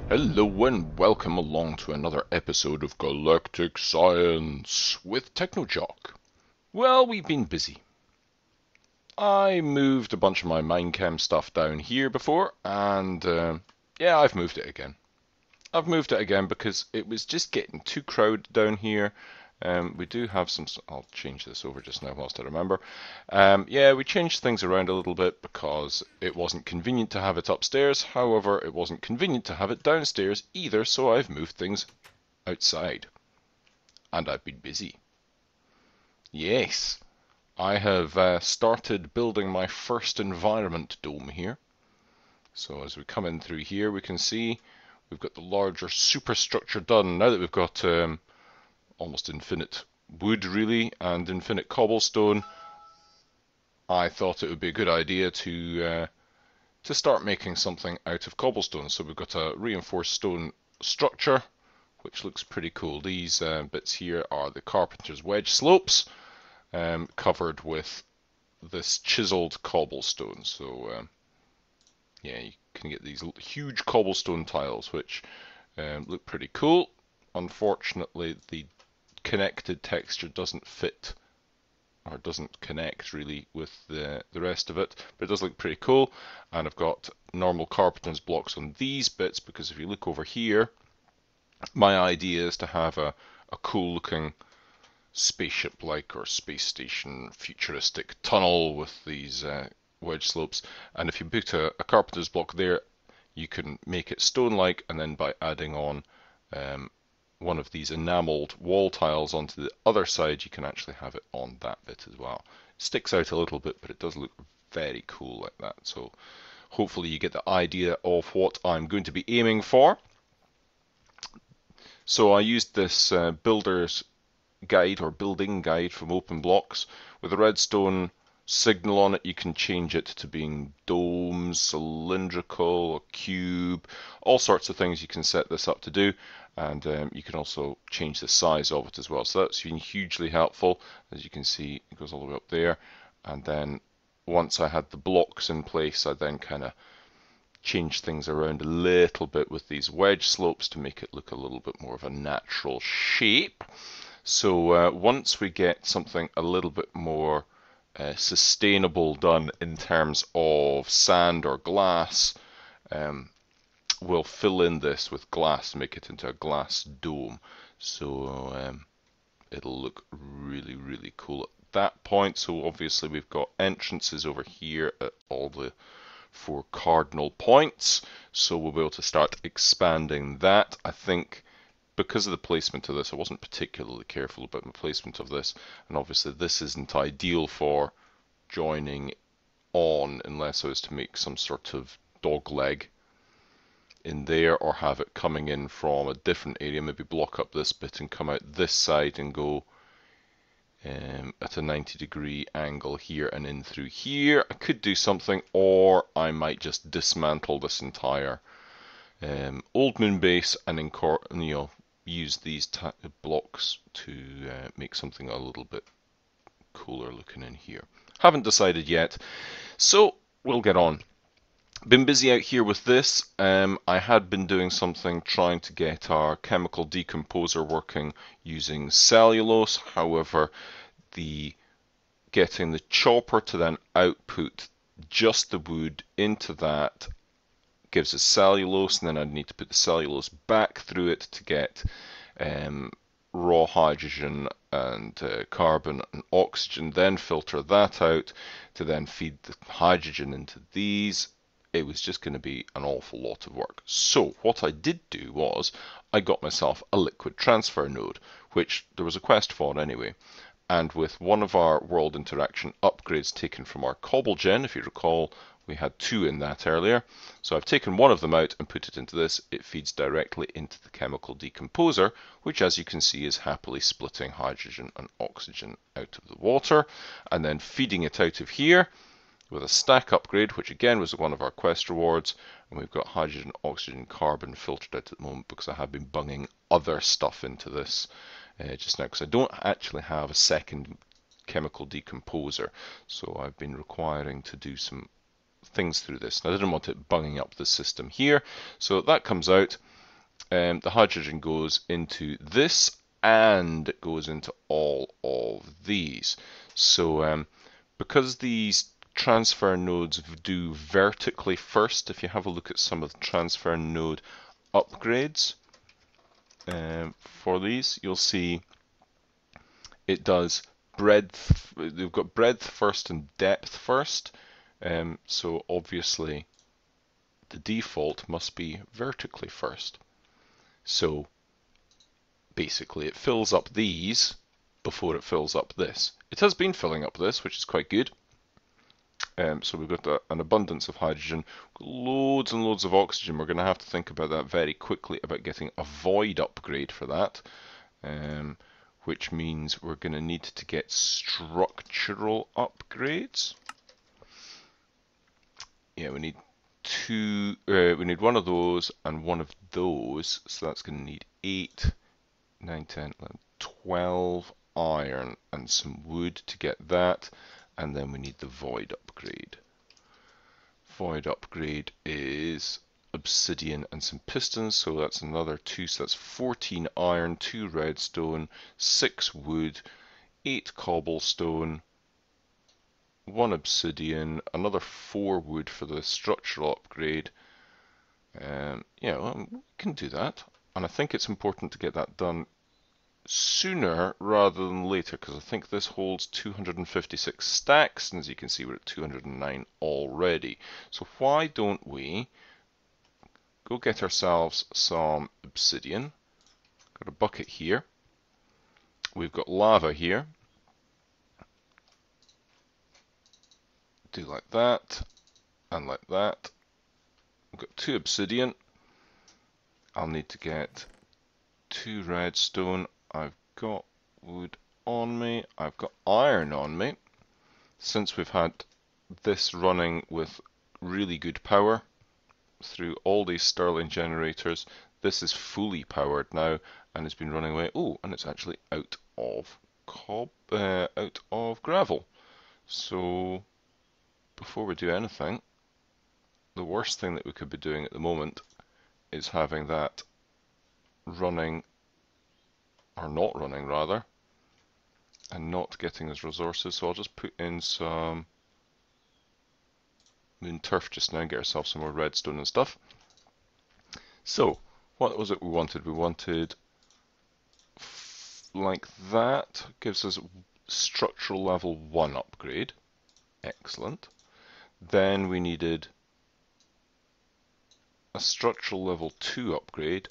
Hello and welcome along to another episode of Galactic Science with Technojock. Well, we've been busy. I moved a bunch of my Minecam stuff down here before, and yeah, I've moved it again. I've moved it again because it was just getting too crowded down here. We do have some. I'll change this over just now whilst I remember. Yeah, we changed things around a little bit because it wasn't convenient to have it upstairs. However, it wasn't convenient to have it downstairs either, so I've moved things outside. And I've been busy. Yes, I have started building my first environment dome here. So as we come in through here, we can see we've got the larger superstructure done. Now that we've got almost infinite wood really and infinite cobblestone, I thought it would be a good idea to start making something out of cobblestone. So we've got a reinforced stone structure which looks pretty cool. These bits here are the carpenter's wedge slopes covered with this chiseled cobblestone. So yeah, you can get these huge cobblestone tiles which look pretty cool. Unfortunately, the connected texture doesn't fit or doesn't connect really with the rest of it, but it does look pretty cool. And I've got normal carpenter's blocks on these bits because if you look over here, my idea is to have a cool looking spaceship-like or space station futuristic tunnel with these wedge slopes. And if you put a carpenter's block there, you can make it stone-like, and then by adding on one of these enameled wall tiles onto the other side, you can actually have it on that bit as well. It sticks out a little bit, but it does look very cool like that. So hopefully you get the idea of what I'm going to be aiming for. So I used this builder's guide or building guide from Open Blocks with a redstone signal on it. You can change it to being dome, cylindrical, a cube, all sorts of things you can set this up to do. And you can also change the size of it as well. So that's been hugely helpful. As you can see, it goes all the way up there. And then once I had the blocks in place, I then kind of changed things around a little bit with these wedge slopes to make it look a little bit more of a natural shape. So once we get something a little bit more sustainable done in terms of sand or glass, we'll fill in this with glass to make it into a glass dome. So it'll look really, really cool at that point. So obviously we've got entrances over here at all the 4 cardinal points. So we'll be able to start expanding that. I think because of the placement of this, I wasn't particularly careful about my placement of this. And obviously this isn't ideal for joining on unless I was to make some sort of dog leg in there or have it coming in from a different area, maybe block up this bit and come out this side and go at a 90-degree angle here and in through here. I could do something, or I might just dismantle this entire old moon base and use these blocks to make something a little bit cooler looking in here. Haven't decided yet, so we'll get on. Been busy out here with this. I had been doing something trying to get our chemical decomposer working using cellulose. However, getting the chopper to then output just the wood into that gives us cellulose, and then I'd need to put the cellulose back through it to get raw hydrogen and carbon and oxygen, then filter that out to then feed the hydrogen into these. It was just going to be an awful lot of work. So what I did do was I got myself a liquid transfer node, which there was a quest for anyway. And with one of our world interaction upgrades taken from our CobbleGen, if you recall, we had 2 in that earlier. So I've taken one of them out and put it into this. It feeds directly into the chemical decomposer, which as you can see is happily splitting hydrogen and oxygen out of the water and then feeding it out of here with a stack upgrade, which again was one of our quest rewards. And we've got hydrogen, oxygen, carbon filtered out at the moment because I have been bunging other stuff into this just now because I don't actually have a second chemical decomposer. So I've been requiring to do some things through this. And I didn't want it bunging up the system here. So that comes out. the hydrogen goes into this and it goes into all of these. So because these transfer nodes do vertically first, if you have a look at some of the transfer node upgrades for these, you'll see it does breadth. They've got breadth first and depth first. So obviously the default must be vertically first. So basically it fills up these before it fills up this. It has been filling up this, which is quite good. So we've got an abundance of hydrogen, loads and loads of oxygen. We're going to have to think about that very quickly, about getting a void upgrade for that, which means we're going to need to get structural upgrades. Yeah, we need we need one of those and one of those, so that's going to need 8, 9, 10, 11, 12 iron and some wood to get that, and then we need the void upgrade. Void upgrade is obsidian and some pistons, so that's another 2, so that's 14 iron, 2 redstone, 6 wood, 8 cobblestone, 1 obsidian, another 4 wood for the structural upgrade. Yeah, well, we can do that, and I think it's important to get that done sooner rather than later, because I think this holds 256 stacks, and as you can see we're at 209 already. So why don't we go get ourselves some obsidian. Got a bucket here. We've got lava here. Do like that and like that. We've got 2 obsidian. I'll need to get 2 redstone. I've got wood on me. I've got iron on me. Since we've had this running with really good power through all these Stirling generators, this is fully powered now and it's been running away. Oh, and it's actually out of gravel. So before we do anything, the worst thing that we could be doing at the moment is having that running, or not running rather, and not getting his resources. So I'll just put in some moon turf just now and get ourselves some more redstone and stuff. So what was it we wanted? We wanted like that. Gives us structural level 1 upgrade. Excellent. Then we needed a structural level 2 upgrade.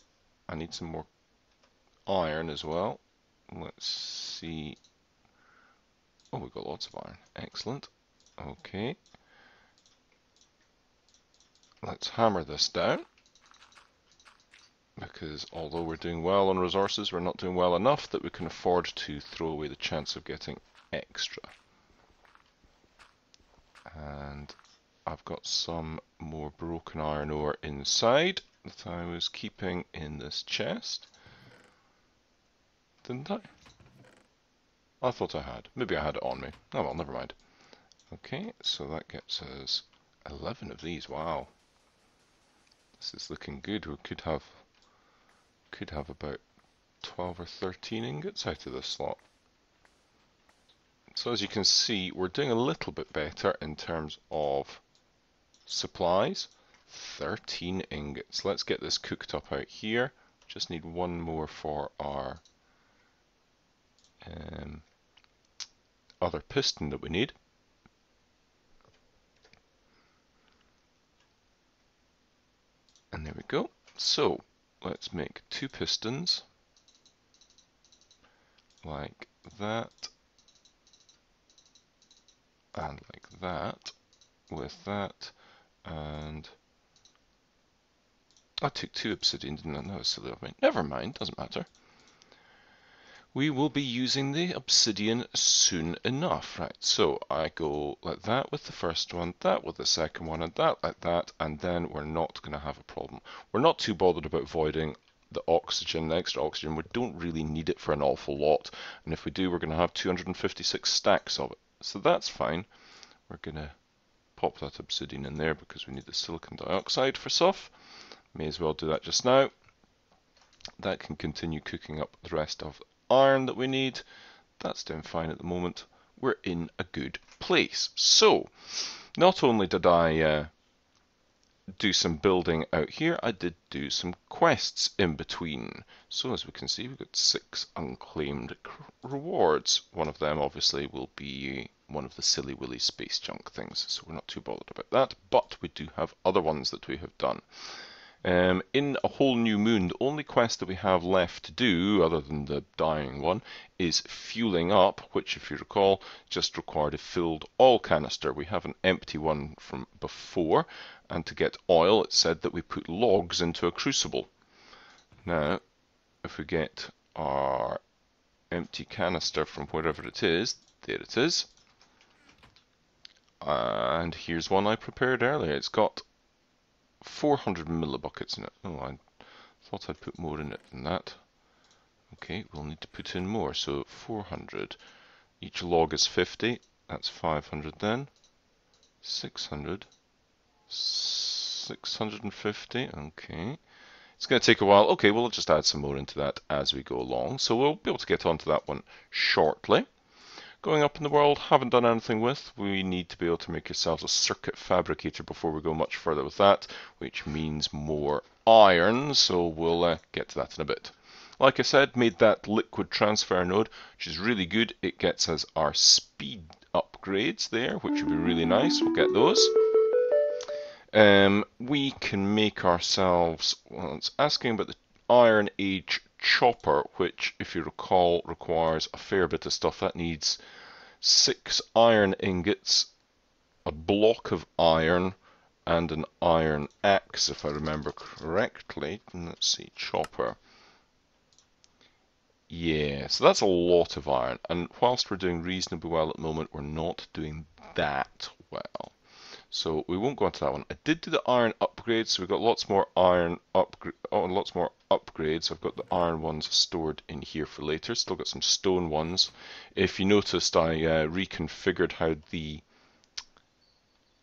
I need some more iron as well. Let's see. Oh, we've got lots of iron. Excellent. Okay. Let's hammer this down, because although we're doing well on resources, we're not doing well enough that we can afford to throw away the chance of getting extra. And I've got some more broken iron ore inside that I was keeping in this chest. Didn't I? I thought I had. Maybe I had it on me. Oh well, never mind. Okay, so that gets us 11 of these. Wow. This is looking good. We could have about 12 or 13 ingots out of this slot. So as you can see, we're doing a little bit better in terms of supplies. 13 ingots. Let's get this cooked up out here. Just need one more for our other piston that we need. And there we go. So let's make 2 pistons like that and like that with that, and I took 2 obsidian, didn't I? That was silly of me. Never mind, doesn't matter. We will be using the obsidian soon enough. Right, so I go like that with the first one, that with the second one, and that like that, and then we're not going to have a problem. We're not too bothered about voiding the oxygen, the extra oxygen. We don't really need it for an awful lot, and if we do, we're going to have 256 stacks of it. So that's fine. We're going to pop that obsidian in there because we need the silicon dioxide for stuff. May as well do that just now. That can continue cooking up the rest of the iron that we need. That's doing fine at the moment. We're in a good place. So, not only did I do some building out here, I did do some quests in between. So as we can see, we've got 6 unclaimed rewards. One of them obviously will be one of the silly willy space junk things, so we're not too bothered about that, but we do have other ones that we have done. In A Whole New Moon, the only quest that we have left to do, other than the dying one, is fueling up, which, if you recall, just required a filled oil canister. We have an empty one from before, and to get oil, it said that we put logs into a crucible. Now, if we get our empty canister from wherever it is, there it is. And here's one I prepared earlier. It's got 400 millibuckets in it. Oh, I thought I'd put more in it than that. Okay, we'll need to put in more. So 400. Each log is 50. That's 500 then. 600. 650. Okay. It's going to take a while. Okay, we'll just add some more into that as we go along. So we'll be able to get onto that one shortly. Going up in the world, haven't done anything with. We need to be able to make ourselves a circuit fabricator before we go much further with that, which means more iron, so we'll get to that in a bit. Like I said, made that liquid transfer node, which is really good. It gets us our speed upgrades there, which would be really nice. We'll get those. We can make ourselves, well, it's asking about the Iron Age chopper, which, if you recall, requires a fair bit of stuff. That needs 6 iron ingots, a block of iron, and an iron axe, if I remember correctly. And let's see, chopper. Yeah, so that's a lot of iron. And whilst we're doing reasonably well at the moment, we're not doing that well. So we won't go into that one. I did do the iron upgrades, so we've got lots more iron upgrades. I've got the iron ones stored in here for later. Still got some stone ones. If you noticed, I reconfigured how the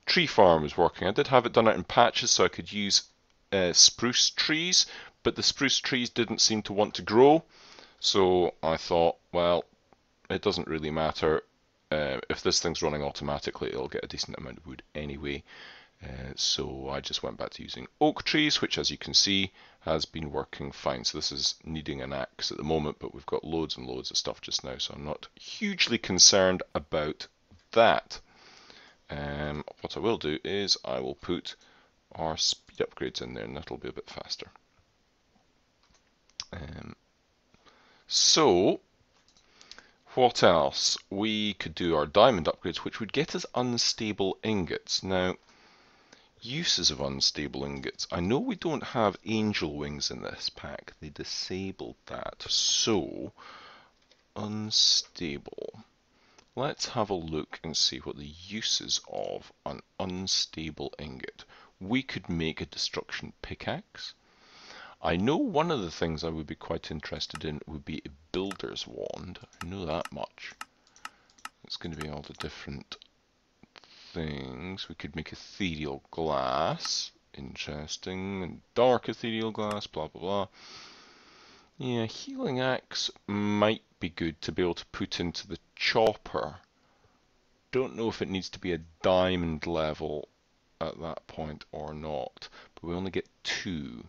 tree farm was working. I did have it done out in patches so I could use spruce trees, but the spruce trees didn't seem to want to grow. So I thought, well, it doesn't really matter. If this thing's running automatically, it'll get a decent amount of wood anyway. So I just went back to using oak trees, which, as you can see, has been working fine. So this is needing an axe at the moment, but we've got loads and loads of stuff just now, so I'm not hugely concerned about that. What I will do is I will put our speed upgrades in there, and that'll be a bit faster. So what else? We could do our diamond upgrades, which would get us unstable ingots. Now, uses of unstable ingots. I know we don't have angel wings in this pack. They disabled that. So, unstable. Let's have a look and see what the uses of an unstable ingot. We could make a destruction pickaxe. I know one of the things I would be quite interested in would be a builder's wand. I know that much. It's going to be all the different things. We could make ethereal glass. Interesting. And dark ethereal glass, blah, blah, blah. Yeah, healing axe might be good to be able to put into the chopper. Don't know if it needs to be a diamond level at that point or not. But we only get 2.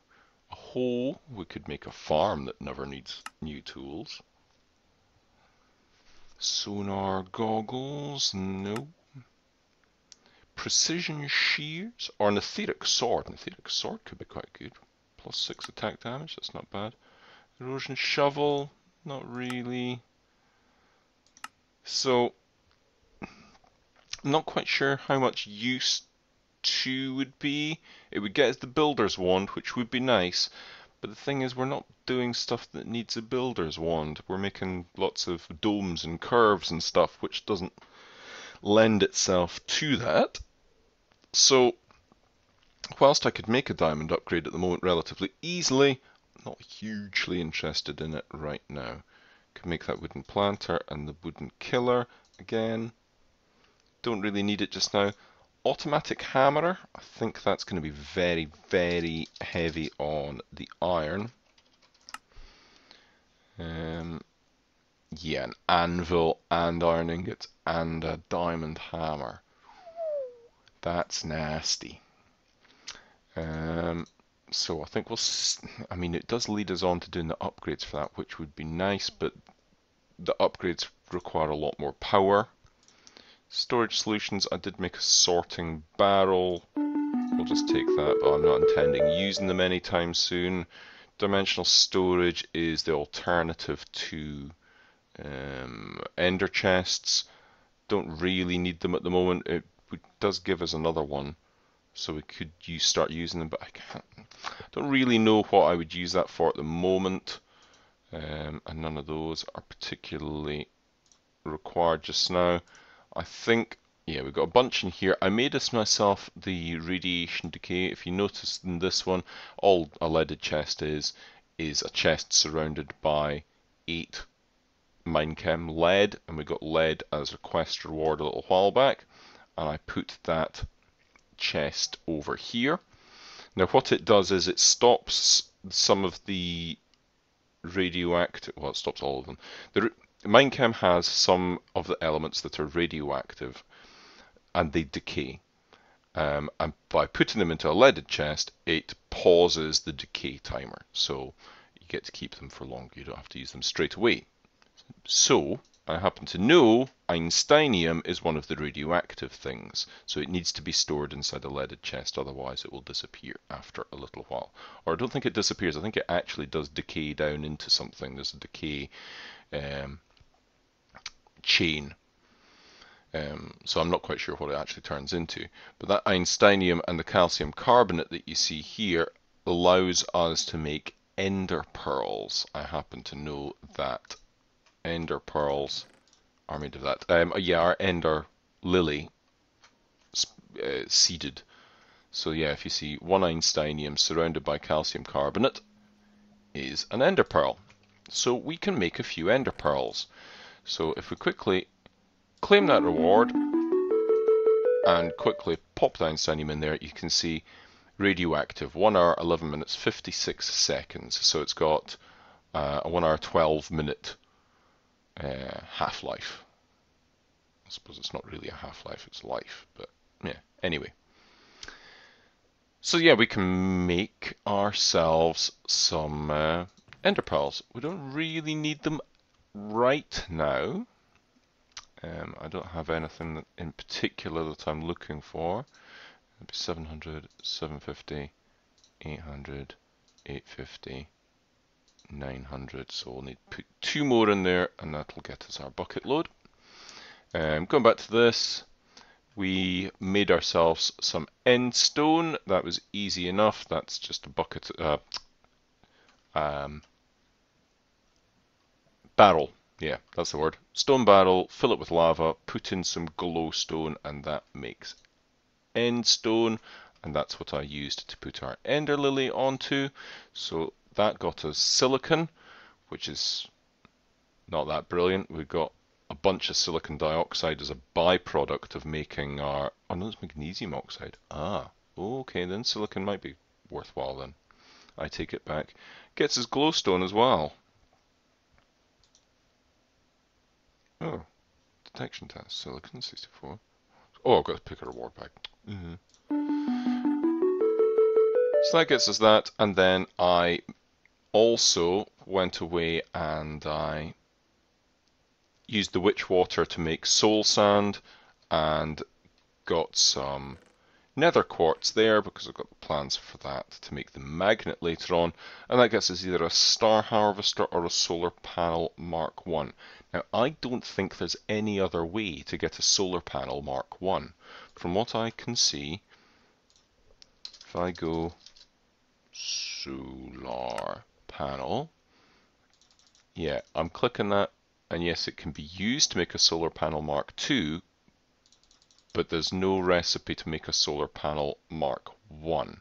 A hole, we could make a farm that never needs new tools. Sonar goggles, no. Precision shears, or an etheric sword. An etheric sword could be quite good. Plus 6 attack damage, that's not bad. Erosion shovel, not really. So, I'm not quite sure how much use 2 would be. It would get us the builder's wand, which would be nice, but the thing is we're not doing stuff that needs a builder's wand. We're making lots of domes and curves and stuff, which doesn't lend itself to that. So whilst I could make a diamond upgrade at the moment relatively easily, I'm not hugely interested in it right now. Could make that wooden planter and the wooden killer again. Don't really need it just now. Automatic hammerer, I think that's going to be very, very heavy on the iron. Yeah, an anvil and iron ingots and a diamond hammer. That's nasty. So I think I mean, it does lead us on to doing the upgrades for that, which would be nice, but the upgrades require a lot more power. Storage solutions, I did make a sorting barrel. We'll just take that, but I'm not intending using them anytime soon. Dimensional storage is the alternative to ender chests. Don't really need them at the moment. It does give us another one, so we could start using them, but don't really know what I would use that for at the moment. And none of those are particularly required just now. I think, yeah, we've got a bunch in here. I made this myself, the radiation decay. If you notice in this one, all a leaded chest is a chest surrounded by 8 Minechem lead, and we got lead as a quest reward a little while back, and I put that chest over here. Now what it does is it stops some of the radioactive, well, it stops all of them. The Minechem has some of the elements that are radioactive and they decay. And by putting them into a leaded chest, it pauses the decay timer. So you get to keep them for longer. You don't have to use them straight away. So I happen to know Einsteinium is one of the radioactive things. So it needs to be stored inside a leaded chest, otherwise it will disappear after a little while. Or I don't think it disappears, I think it actually does decay down into something. There's a decay chain. So I'm not quite sure what it actually turns into. But that Einsteinium and the calcium carbonate that you see here allows us to make ender pearls. I happen to know that ender pearls are made of that. Yeah, our ender lily seeded. So yeah, if you see 1 Einsteinium surrounded by calcium carbonate is an ender pearl. So we can make a few ender pearls. So if we quickly claim that reward and quickly pop the Einsteinium in there, you can see radioactive 1 hour 11 minutes 56 seconds. So it's got a 1 hour 12 minute half-life. I suppose it's not really a half-life, it's life, but yeah, anyway. So yeah, we can make ourselves some ender pearls. We don't really need them right now. I don't have anything in particular that I'm looking for. 700, 750, 800, 850, 900. So we'll need to put 2 more in there, and that'll get us our bucket load. Going back to this, we made ourselves some end stone. That was easy enough. That's just a bucket, barrel. Yeah, that's the word. Stone barrel, fill it with lava, put in some glowstone, and that makes end stone. And that's what I used to put our ender lily onto. So that got us silicon, which is not that brilliant. We've got a bunch of silicon dioxide as a byproduct of making our... Oh no, it's magnesium oxide. Ah, okay, then silicon might be worthwhile then. I take it back. Gets us glowstone as well. Oh, detection test, silicon 64. Oh, I've got to pick a reward back. So that gets us that, and then I also went away and I used the witch water to make soul sand and got some nether quartz there because I've got the plans for that to make the magnet later on, and that gets us either a star harvester or a solar panel Mark 1. Now I don't think there's any other way to get a solar panel Mark 1. From what I can see, if I go solar panel, yeah, I'm clicking that, and yes, it can be used to make a solar panel Mark 2, but there's no recipe to make a solar panel Mark 1.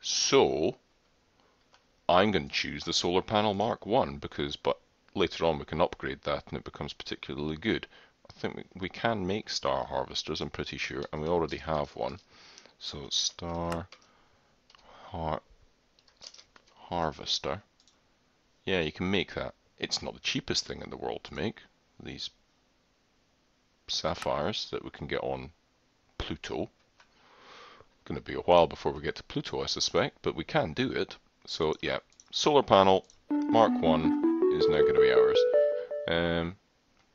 So I'm going to choose the solar panel Mark 1 because, but later on we can upgrade that and it becomes particularly good. I think we can make star harvesters, I'm pretty sure, and we already have one. So star harvester. Yeah, you can make that. It's not the cheapest thing in the world to make, these sapphires that we can get on Pluto. Going to be a while before we get to Pluto, I suspect, but we can do it. So yeah, solar panel Mark 1 is now going to be ours.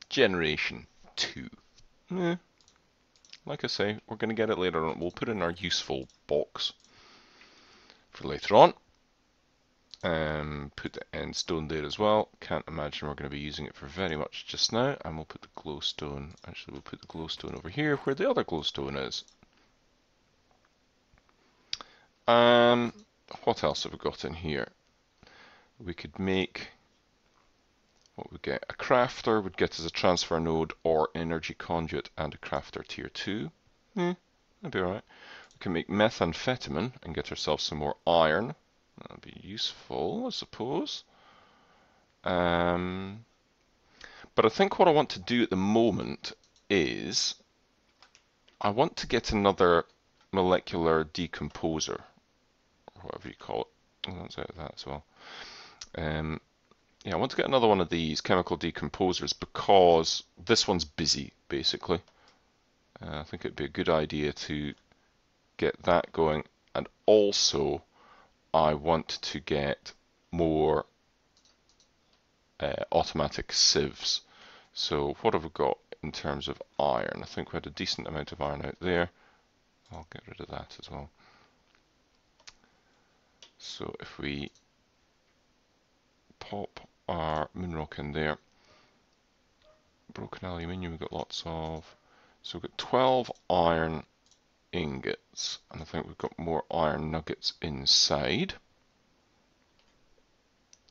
Generation 2. Like I say, we're going to get it later on. We'll put it in our useful box for later on. Put the end stone there as well. Can't imagine we're going to be using it for very much just now. And we'll put the glowstone. Actually, we'll put the glowstone over here where the other glowstone is. What else have we got in here? We could make, what we get? A crafter would get us a transfer node or energy conduit and a crafter tier 2. That'd be alright. We can make methamphetamine and get ourselves some more iron. That'd be useful, I suppose. But I think what I want to do at the moment is I want to get another molecular decomposer, or whatever you call it. Oh, that's out of that as well. Yeah, I want to get another one of these chemical decomposers because this one's busy, basically. I think it'd be a good idea to get that going, and also I want to get more automatic sieves. So what have we got in terms of iron? I think we had a decent amount of iron out there. I'll get rid of that as well. So if we pop our moonrock in there, broken aluminium we've got lots of. So we've got 12 iron ingots, and I think we've got more iron nuggets inside.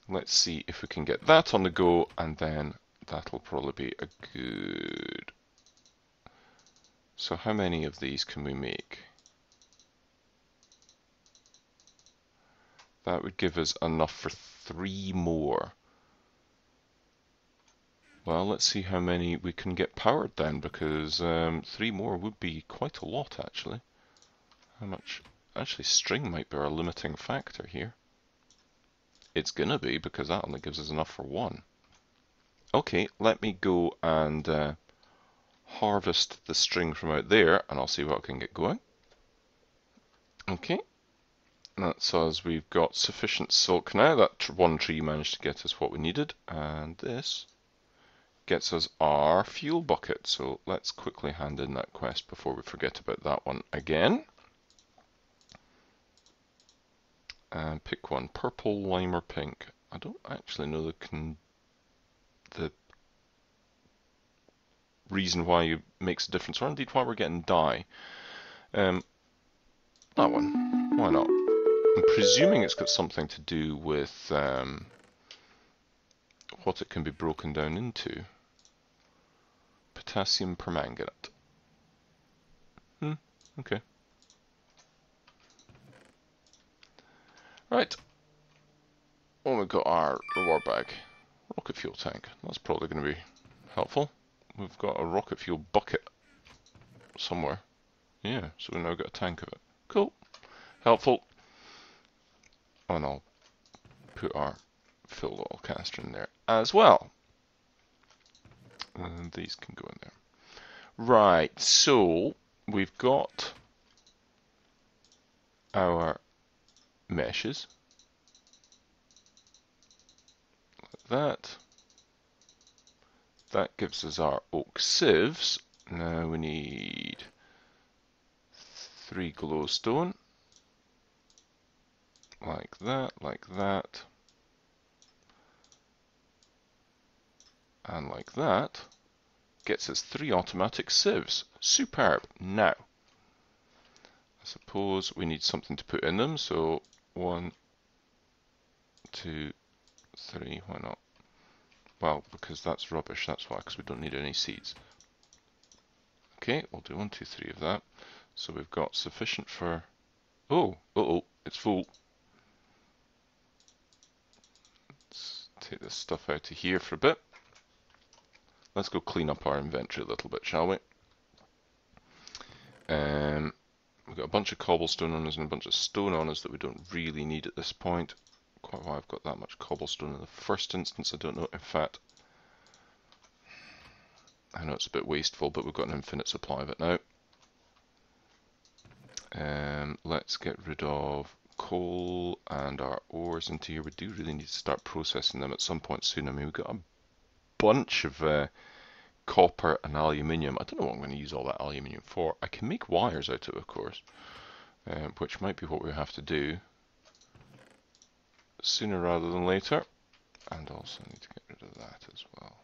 Let's see if we can get that on the go, and then that'll probably be a good... So how many of these can we make? That would give us enough for 3 more. Well, let's see how many we can get powered then, because 3 more would be quite a lot, actually. How much? Actually, string might be our limiting factor here. It's gonna be, because that only gives us enough for 1. Okay, let me go and harvest the string from out there, and I'll see what I can get going. Okay. That's us. We've got sufficient silk now. That one tree managed to get us what we needed, and this gets us our fuel bucket. So let's quickly hand in that quest before we forget about that one again. And pick one, purple, lime, or pink. I don't actually know the reason why it makes a difference, or indeed why we're getting dye. That one. Why not? I'm presuming it's got something to do with what it can be broken down into. Potassium permanganate. Okay. Right. Well, we've got our reward bag. Rocket fuel tank. That's probably going to be helpful. We've got a rocket fuel bucket somewhere. Yeah, so we've now got a tank of it. Cool. Helpful. And I'll put our filled oil canister in there as well. And these can go in there. Right, so we've got our meshes. Like that. That gives us our oak sieves. Now we need 3 glowstone. Like that, and like that. Gets us 3 automatic sieves. Superb. Now, I suppose we need something to put in them, so 1, 2, 3, why not? Well, because that's rubbish, that's why, because we don't need any seeds. Okay, we'll do 1, 2, 3 of that. So we've got sufficient for... Oh, it's full. Let's take this stuff out of here for a bit. Let's go clean up our inventory a little bit, shall we? We've got a bunch of cobblestone on us and a bunch of stone on us that we don't really need at this point. quite why I've got that much cobblestone in the first instance. I don't know. In fact, I know it's a bit wasteful, but we've got an infinite supply of it now. Let's get rid of coal and our ores into here. We do really need to start processing them at some point soon. I mean, we've got a bunch of copper and aluminium. I don't know what I'm going to use all that aluminium for. I can make wires out of it, of course, which might be what we have to do sooner rather than later. And also need to get rid of that as well.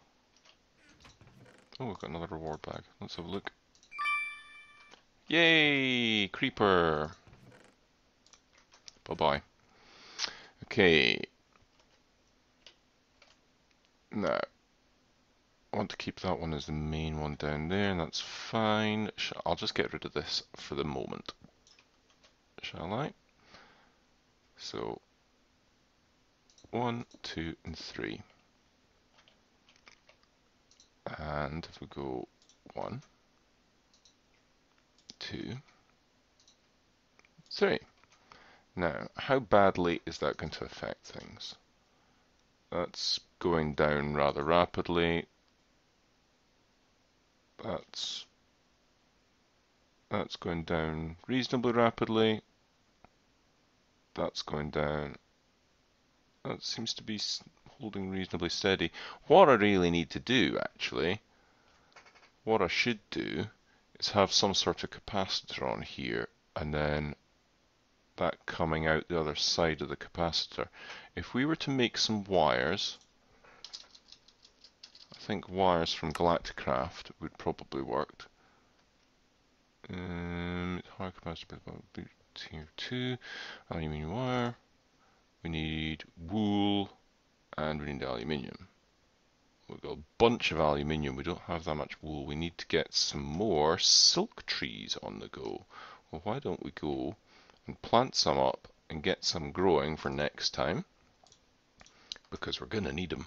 Oh, we've got another reward bag. Let's have a look. Yay! Creeper! Bye-bye. Okay. Now, I want to keep that one as the main one down there, and that's fine. I'll just get rid of this for the moment. Shall I? So, 1, 2, and 3. And if we go 1, 2, 3. Now, how badly is that going to affect things? That's going down rather rapidly. That's going down reasonably rapidly. That's going down. That seems to be holding reasonably steady. What I really need to do, actually, what I should do, is have some sort of capacitor on here, and then that coming out the other side of the capacitor. If we were to make some wires, I think wires from Galactic would probably work. High capacitor, tier 2, aluminium wire. We need wool, and we need aluminium. We've got a bunch of aluminium. We don't have that much wool. We need to get some more silk trees on the go. Well, why don't we go and plant some up and get some growing for next time, because we're going to need them.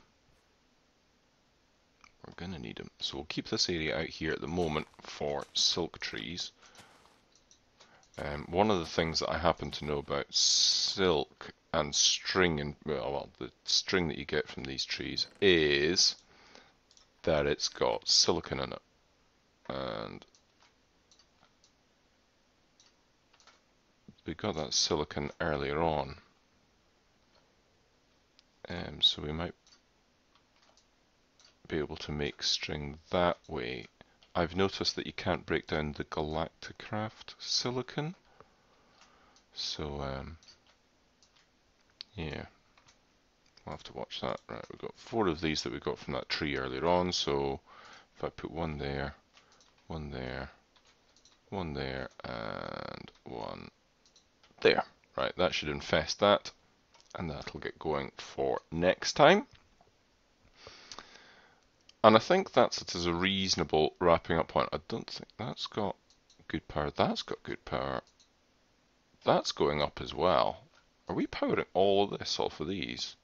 We're going to need them. So we'll keep this area out here at the moment for silk trees. One of the things that I happen to know about silk and string, and well, the string that you get from these trees, is that it's got silicon in it. And we got that silicon earlier on, so we might be able to make string that way. I've noticed that you can't break down the Galactic silicon, so yeah, we'll have to watch that. Right, we've got 4 of these that we got from that tree earlier on, so if I put one there, one there, one there, and one there. Right, that should infest that, and that'll get going for next time. And I think that's it as a reasonable wrapping up point. I don't think that's got good power. That's got good power. That's going up as well. Are we powering all of this off of these?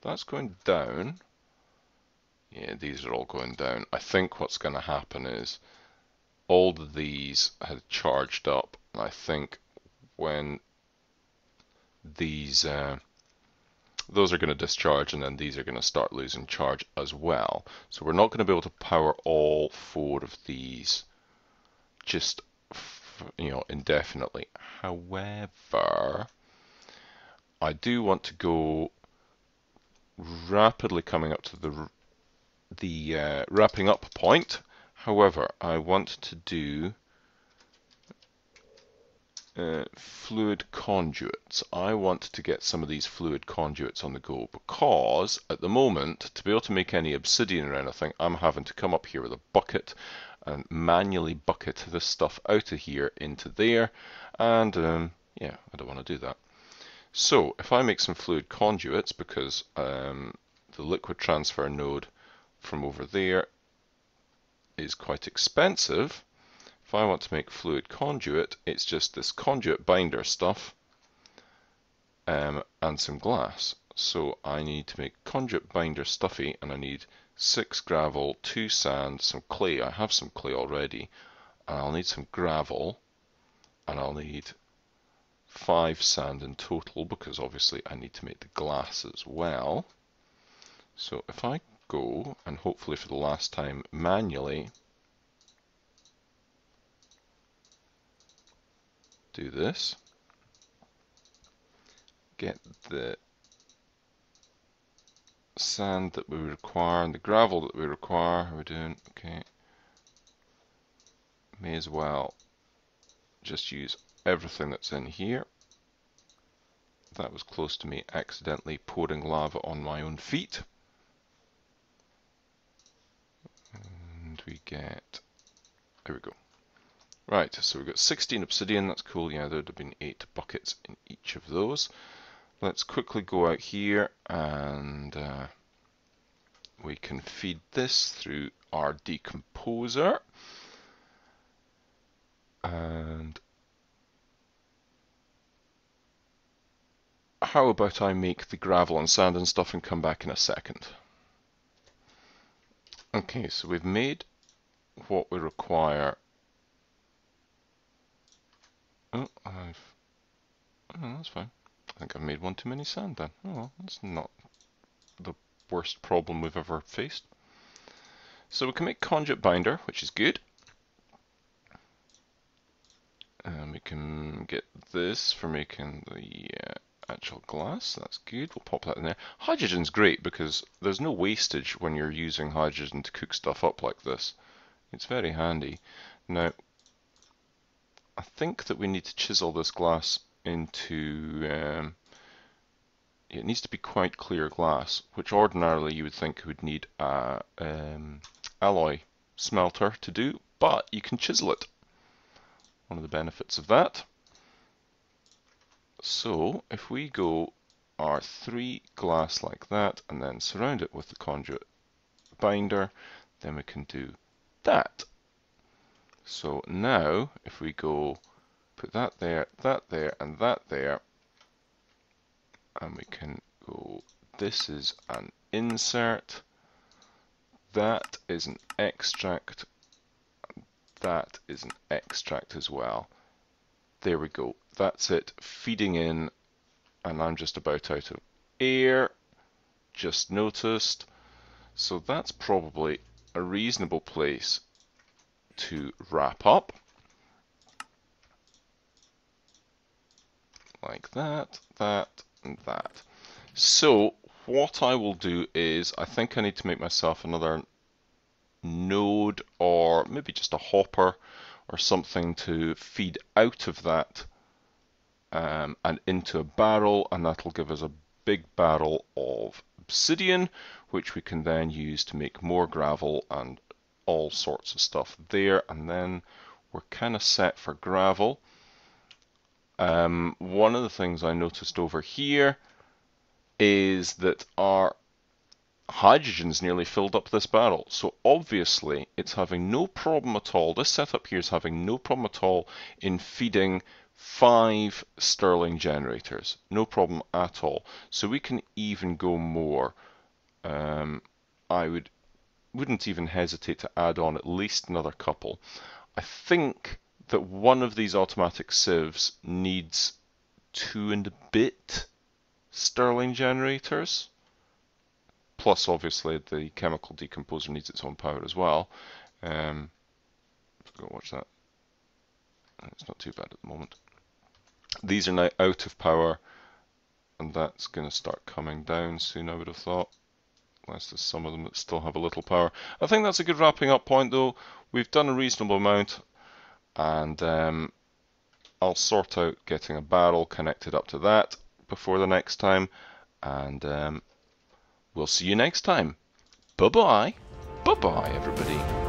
That's going down. Yeah, these are all going down. I think what's going to happen is all of these had charged up. And I think when these those are going to discharge, and then these are going to start losing charge as well. So we're not going to be able to power all 4 of these just indefinitely. However, I do want to go rapidly coming up to the wrapping up point. However, I want to do fluid conduits. I want to get some of these fluid conduits on the go, because at the moment, to be able to make any obsidian or anything, I'm having to come up here with a bucket and manually bucket this stuff out of here into there, and yeah, I don't want to do that. So if I make some fluid conduits, because the liquid transfer node from over there is quite expensive, if I want to make fluid conduit, it's just this conduit binder stuff and some glass. So I need to make conduit binder stuffy, and I need 6 gravel, 2 sand, some clay. I have some clay already, and I'll need some gravel, and I'll need 5 sand in total, because obviously I need to make the glass as well. So if I go, and hopefully for the last time manually, do this, get the sand that we require and the gravel that we require. How are we doing? Okay. May as well just use everything that's in here. That was close to me accidentally pouring lava on my own feet. And we get, there we go. Right, so we've got 16 obsidian, that's cool. Yeah, there'd have been 8 buckets in each of those. Let's quickly go out here and we can feed this through our decomposer. And how about I make the gravel and sand and stuff and come back in a second. Okay, so we've made what we require. Oh, that's fine. I think I've made one too many sand then. Oh well, that's not the worst problem we've ever faced. So we can make conduit binder, which is good. And we can get this for making the actual glass. That's good. We'll pop that in there. Hydrogen's great because there's no wastage when you're using hydrogen to cook stuff up like this. It's very handy. Now, I think that we need to chisel this glass into... it needs to be quite clear glass, which ordinarily you would think would need a alloy smelter to do, but you can chisel it. One of the benefits of that. So if we go our 3 glass like that and then surround it with the conduit binder, then we can do that. So now if we go put that there, and that there, and we can go, this is an insert, that is an extract, that is an extract as well. There we go. That's it, feeding in, and I'm just about out of air, just noticed. So that's probably a reasonable place to wrap up. Like that, that, and that. So what I will do is, I think I need to make myself another node, or maybe just a hopper or something to feed out of that and into a barrel, and that'll give us a big barrel of obsidian, which we can then use to make more gravel and all sorts of stuff there, and then we're kind of set for gravel. One of the things I noticed over here is that our hydrogen's nearly filled up this barrel, so obviously it's having no problem at all. This setup here is having no problem at all in feeding 5 Stirling generators. No problem at all. So we can even go more. I wouldn't even hesitate to add on at least another couple. I think that one of these automatic sieves needs 2 and a bit Stirling generators. Plus, obviously, the chemical decomposer needs its own power as well. Go watch that. It's not too bad at the moment. These are now out of power, and that's going to start coming down soon, I would have thought. Unless there's some of them that still have a little power. I think that's a good wrapping up point, though. We've done a reasonable amount, and I'll sort out getting a barrel connected up to that before the next time, and we'll see you next time. Bye-bye. Bye-bye, everybody.